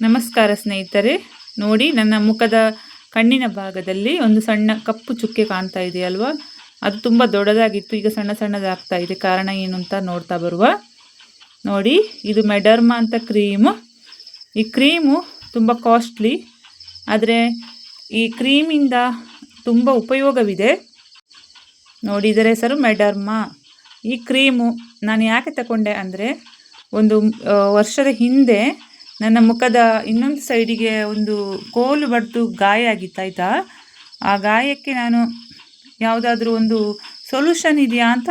ನಮಸ್ಕಾರ ಸ್ನೇಹಿತರೆ, ನೋಡಿ ನನ್ನ ಮುಖದ ಕಣ್ಣಿನ ಭಾಗದಲ್ಲಿ ಒಂದು ಸಣ್ಣ ಕಪ್ಪು ಚುಕ್ಕೆ ಕಾಣ್ತಾ ಇದೆ ಅಲ್ವಾ. ಅದು ತುಂಬ ದೊಡ್ಡದಾಗಿತ್ತು, ಈಗ ಸಣ್ಣ ಸಣ್ಣದಾಗ್ತಾ ಇದೆ. ಕಾರಣ ಏನು ಅಂತ ನೋಡ್ತಾ ಬರುವ. ನೋಡಿ, ಇದು ಮೆಡರ್ಮಾ ಅಂತ ಕ್ರೀಮು. ಈ ಕ್ರೀಮು ತುಂಬ ಕಾಸ್ಟ್ಲಿ, ಆದರೆ ಈ ಕ್ರೀಮಿಂದ ತುಂಬ ಉಪಯೋಗವಿದೆ. ನೋಡಿ, ಇದರ ಹೆಸರು ಮೆಡರ್ಮಾ. ಈ ಕ್ರೀಮು ನಾನು ಯಾಕೆ ತಗೊಂಡೆ ಅಂದರೆ, ಒಂದು ವರ್ಷದ ಹಿಂದೆ ನನ್ನ ಮುಖದ ಇನ್ನೊಂದು ಸೈಡಿಗೆ ಒಂದು ಕೋಲು ಬಡ್ದು ಗಾಯ ಆಗಿತ್ತು ಆಯಿತಾ. ಆ ಗಾಯಕ್ಕೆ ನಾನು ಯಾವುದಾದ್ರೂ ಒಂದು ಸೊಲ್ಯೂಷನ್ ಇದೆಯಾ ಅಂತ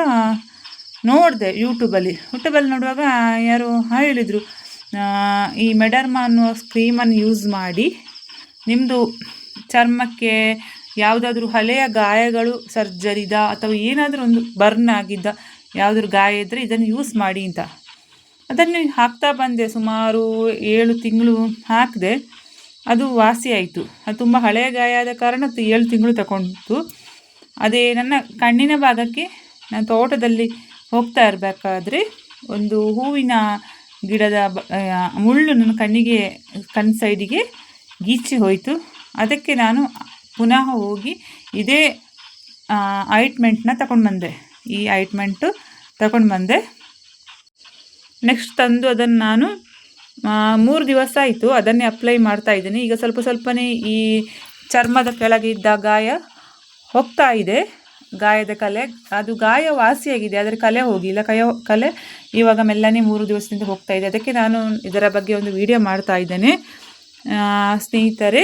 ನೋಡಿದೆ ಯೂಟ್ಯೂಬಲ್ಲಿ ನೋಡುವಾಗ ಯಾರು ಹೇಳಿದರು, ಈ ಮೆಡರ್ಮಾ ಅನ್ನೋ ಕ್ರೀಮನ್ನು ಯೂಸ್ ಮಾಡಿ ನಿಮ್ಮದು ಚರ್ಮಕ್ಕೆ ಯಾವುದಾದ್ರೂ ಹಳೆಯ ಗಾಯಗಳು, ಸರ್ಜರಿದ ಅಥವಾ ಏನಾದರೂ ಒಂದು ಬರ್ನ್ ಆಗಿದ್ದ ಯಾವುದಾದ್ರೂ ಗಾಯ ಇದ್ದರೆ ಇದನ್ನು ಯೂಸ್ ಮಾಡಿ ಅಂತ. ಅದನ್ನು ಹಾಕ್ತಾ ಬಂದೆ, ಸುಮಾರು 7 ತಿಂಗಳು ಹಾಕಿದೆ. ಅದು ವಾಸಿ ಆಯಿತು. ಅದು ತುಂಬ ಹಳೆಯ ಗಾಯ ಆದ ಕಾರಣ 7 ತಿಂಗಳು ತಗೊಂಡು. ಅದೇ ನನ್ನ ಕಣ್ಣಿನ ಭಾಗಕ್ಕೆ ನಾನು ತೋಟದಲ್ಲಿ ಹೋಗ್ತಾ ಇರಬೇಕಾದ್ರೆ ಒಂದು ಹೂವಿನ ಗಿಡದ ಮುಳ್ಳು ನನ್ನ ಕಣ್ಣು ಸೈಡಿಗೆ ಗೀಚಿ ಹೋಯಿತು. ಅದಕ್ಕೆ ನಾನು ಪುನಃ ಹೋಗಿ ಇದೇ ಆಯಿಂಟ್ಮೆಂಟ್ನ ತಗೊಂಡು ಬಂದೆ. ಈ ಆಯಿಂಟ್ಮೆಂಟು ತಗೊಂಡು ಬಂದೆ. ನೆಕ್ಸ್ಟ್ ತಂದು ಅದನ್ನು ನಾನು 3 ದಿವಸ ಆಯಿತು ಅದನ್ನೇ ಅಪ್ಲೈ ಮಾಡ್ತಾ ಇದ್ದೀನಿ. ಈಗ ಸ್ವಲ್ಪ ಸ್ವಲ್ಪನೇ ಈ ಚರ್ಮದ ಕೆಳಗೆ ಇದ್ದ ಗಾಯ ಹೋಗ್ತಾ ಇದೆ. ಗಾಯದ ಕಲೆ, ಅದು ಗಾಯ ವಾಸಿಯಾಗಿದೆ, ಆದರೆ ಕಲೆ ಹೋಗಿಲ್ಲ. ಕಲೆ ಇವಾಗ ಮೆಲ್ಲನೆ 3 ದಿವಸದಿಂದ ಹೋಗ್ತಾ ಇದೆ. ಅದಕ್ಕೆ ನಾನು ಇದರ ಬಗ್ಗೆ ಒಂದು ವಿಡಿಯೋ ಮಾಡ್ತಾ ಇದ್ದೇನೆ. ಸ್ನೇಹಿತರೆ,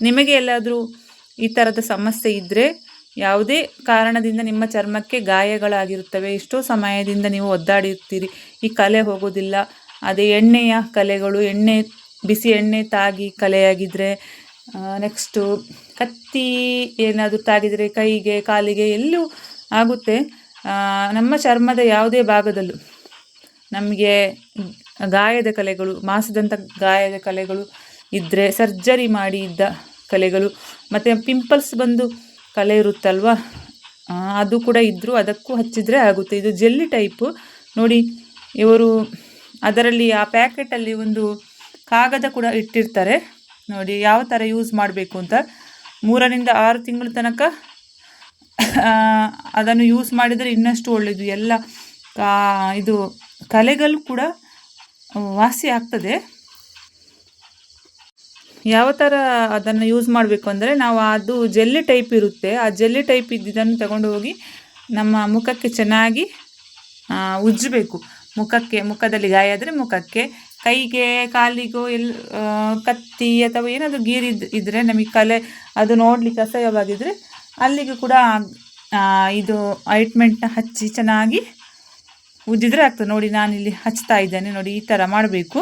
ನಿಮಗೆ ಎಲ್ಲಾದರೂ ಈ ಥರದ ಸಮಸ್ಯೆ ಇದ್ದರೆ, ಯಾವುದೇ ಕಾರಣದಿಂದ ನಿಮ್ಮ ಚರ್ಮಕ್ಕೆ ಗಾಯಗಳಾಗಿರುತ್ತವೆ, ಎಷ್ಟೋ ಸಮಯದಿಂದ ನೀವು ಒದ್ದಾಡಿರ್ತೀರಿ, ಈ ಕಲೆ ಹೋಗೋದಿಲ್ಲ, ಅದೇ ಎಣ್ಣೆಯ ಕಲೆಗಳು, ಬಿಸಿ ಎಣ್ಣೆ ತಾಗಿ ಕಲೆಯಾಗಿದ್ದರೆ, ನೆಕ್ಸ್ಟು ಕತ್ತಿ ಏನಾದರೂ ತಾಗಿದರೆ ಕೈಗೆ ಕಾಲಿಗೆ ಎಲ್ಲೂ ಆಗುತ್ತೆ. ನಮ್ಮ ಚರ್ಮದ ಯಾವುದೇ ಭಾಗದಲ್ಲೂ ನಮಗೆ ಗಾಯದ ಕಲೆಗಳು, ಮಾಸದಂಥ ಗಾಯದ ಕಲೆಗಳು ಇದ್ದರೆ, ಸರ್ಜರಿ ಮಾಡಿ ಇದ್ದ ಕಲೆಗಳು, ಮತ್ತು ಪಿಂಪಲ್ಸ್ ಬಂದು ಕಲೆ ಇರುತ್ತಲ್ವ, ಅದು ಕೂಡ ಇದ್ದರೂ ಅದಕ್ಕೂ ಹಚ್ಚಿದರೆ ಆಗುತ್ತೆ. ಇದು ಜೆಲ್ಲಿ ಟೈಪು. ನೋಡಿ, ಇವರು ಅದರಲ್ಲಿ ಆ ಪ್ಯಾಕೆಟಲ್ಲಿ ಒಂದು ಕಾಗದ ಕೂಡ ಇಟ್ಟಿರ್ತಾರೆ. ನೋಡಿ ಯಾವ ಥರ ಯೂಸ್ ಮಾಡಬೇಕು ಅಂತ. 3 ರಿಂದ 6 ತಿಂಗಳ ತನಕ ಅದನ್ನು ಯೂಸ್ ಮಾಡಿದರೆ ಇನ್ನಷ್ಟು ಒಳ್ಳೆಯದು. ಎಲ್ಲ ಇದು ಕಲೆಗಳು ಕೂಡ ವಾಸಿ ಆಗ್ತದೆ. ಯಾವ ಥರ ಅದನ್ನು ಯೂಸ್ ಮಾಡಬೇಕು ಅಂದರೆ, ನಾವು ಅದು ಜೆಲ್ಲಿ ಟೈಪ್ ಇರುತ್ತೆ, ಆ ಜೆಲ್ಲಿ ಟೈಪ್ ಇದ್ದಿದ್ದನ್ನು ತಗೊಂಡು ಹೋಗಿ ನಮ್ಮ ಮುಖಕ್ಕೆ ಚೆನ್ನಾಗಿ ಉಜ್ಜಬೇಕು. ಮುಖದಲ್ಲಿ ಗಾಯ ಆದರೆ ಮುಖಕ್ಕೆ, ಕೈಗೆ ಕಾಲಿಗೋ ಕತ್ತಿ ಅಥವಾ ಏನಾದರೂ ಇದ್ದರೆ ನಮಗೆ ಕಲೆ ಅದು ನೋಡಲಿಕ್ಕೆ ಅಸಹ್ಯವಾಗಿದ್ದರೆ ಅಲ್ಲಿಗೆ ಕೂಡ ಇದು ಆಯಿಂಟ್ಮೆಂಟ್ನ ಹಚ್ಚಿ ಚೆನ್ನಾಗಿ ಉಜ್ಜಿದ್ರೆ ಆಗ್ತದೆ. ನೋಡಿ, ನಾನಿಲ್ಲಿ ಹಚ್ತಾ ಇದ್ದೇನೆ. ನೋಡಿ, ಈ ಥರ ಮಾಡಬೇಕು.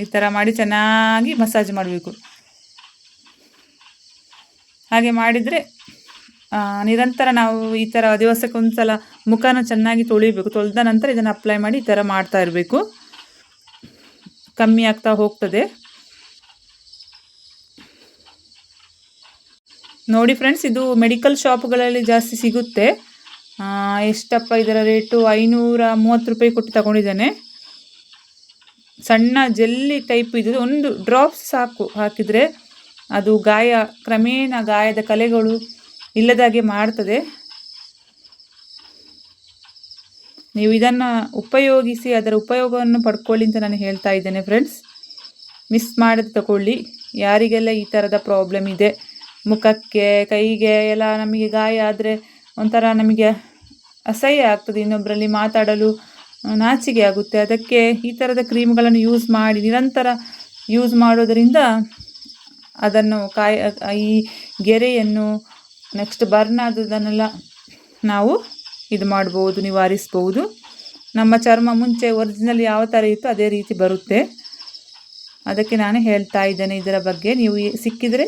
ಈ ಥರ ಮಾಡಿ ಚೆನ್ನಾಗಿ ಮಸಾಜ್ ಮಾಡಬೇಕು. ಹಾಗೆ ಮಾಡಿದರೆ ನಿರಂತರ ನಾವು ಈ ಥರ ದಿವಸಕ್ಕೆ ಒಂದು ಸಲ ಮುಖನ ಚೆನ್ನಾಗಿ ತೊಳಿಬೇಕು. ತೊಳೆದ ನಂತರ ಇದನ್ನು ಅಪ್ಲೈ ಮಾಡಿ ಈ ಥರ ಮಾಡ್ತಾ ಇರಬೇಕು. ಕಮ್ಮಿ ಆಗ್ತಾ ಹೋಗ್ತದೆ. ನೋಡಿ ಫ್ರೆಂಡ್ಸ್, ಇದು ಮೆಡಿಕಲ್ ಶಾಪ್ಗಳಲ್ಲಿ ಜಾಸ್ತಿ ಸಿಗುತ್ತೆ. ಎಷ್ಟಪ್ಪ ಇದರ ರೇಟು? 530 ರೂಪಾಯಿ ಕೊಟ್ಟು ತಗೊಂಡಿದ್ದೇನೆ. ಸಣ್ಣ ಜೆಲ್ಲಿ ಟೈಪ್ ಇದು. ಒಂದು ಡ್ರಾಪ್ಸ್ ಸಾಕು ಹಾಕಿದರೆ ಅದು ಕ್ರಮೇಣ ಗಾಯದ ಕಲೆಗಳು ಇಲ್ಲದಾಗೆ ಮಾಡ್ತದೆ. ನೀವು ಇದನ್ನು ಉಪಯೋಗಿಸಿ ಅದರ ಉಪಯೋಗವನ್ನು ಪಡ್ಕೊಳ್ಳಿ ಅಂತ ನಾನು ಹೇಳ್ತಾ ಇದ್ದೇನೆ ಫ್ರೆಂಡ್ಸ್. ಮಿಸ್ ಮಾಡದೆ ತಗೊಳ್ಳಿ. ಯಾರಿಗೆಲ್ಲ ಈ ಥರದ ಪ್ರಾಬ್ಲಮ್ ಇದೆ, ಮುಖಕ್ಕೆ ಕೈಗೆ ಎಲ್ಲ ನಮಗೆ ಗಾಯ ಆದರೆ ಒಂಥರ ನಮಗೆ ಅಸಹ್ಯ ಆಗ್ತದೆ, ಇನ್ನೊಬ್ಬರಲ್ಲಿ ಮಾತಾಡಲು ನಾಚಿಕೆ ಆಗುತ್ತೆ. ಅದಕ್ಕೆ ಈ ಥರದ ಕ್ರೀಮ್ಗಳನ್ನು ಯೂಸ್ ಮಾಡಿ ನಿರಂತರ ಯೂಸ್ ಮಾಡೋದರಿಂದ ಅದನ್ನು ಈ ಗೆರೆಯನ್ನು, ನೆಕ್ಸ್ಟ್ ಬರ್ನ್ ಆಗೋದನ್ನೆಲ್ಲ ನಾವು ಇದು ಮಾಡ್ಬೋದು, ನಿವಾರಿಸ್ಬೋದು. ನಮ್ಮ ಚರ್ಮ ಮುಂಚೆ ಒರಿಜಿನಲ್ ಯಾವ ಥರ ಇತ್ತು ಅದೇ ರೀತಿ ಬರುತ್ತೆ. ಅದಕ್ಕೆ ನಾನು ಹೇಳ್ತಾ ಇದ್ದೇನೆ ಇದರ ಬಗ್ಗೆ. ನೀವು ಸಿಕ್ಕಿದರೆ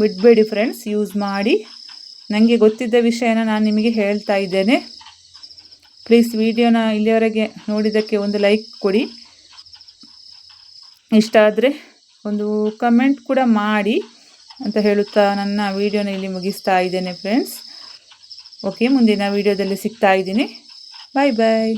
ಬಿಡಬೇಡಿ ಫ್ರೆಂಡ್ಸ್, ಯೂಸ್ ಮಾಡಿ. ನನಗೆ ಗೊತ್ತಿದ್ದ ವಿಷಯನ ನಾನು ನಿಮಗೆ ಹೇಳ್ತಾ ಇದ್ದೇನೆ. ಪ್ಲೀಸ್ ವಿಡಿಯೋನ ಇಲ್ಲಿಯವರೆಗೆ ನೋಡಿದ್ದಕ್ಕೆ ಒಂದು ಲೈಕ್ ಕೊಡಿ. ಇಷ್ಟ ಆದರೆ ಒಂದು ಕಮೆಂಟ್ ಕೂಡ ಮಾಡಿ ಅಂತ ಹೇಳುತ್ತಾ ನನ್ನ ವಿಡಿಯೋನ ಇಲ್ಲಿ ಮುಗಿಸ್ತಾ ಇದ್ದೇನೆ ಫ್ರೆಂಡ್ಸ್. ಓಕೆ, ಮುಂದಿನ ವಿಡಿಯೋದಲ್ಲಿ ಸಿಗ್ತಾ ಇದ್ದೀನಿ. ಬಾಯ್ ಬಾಯ್.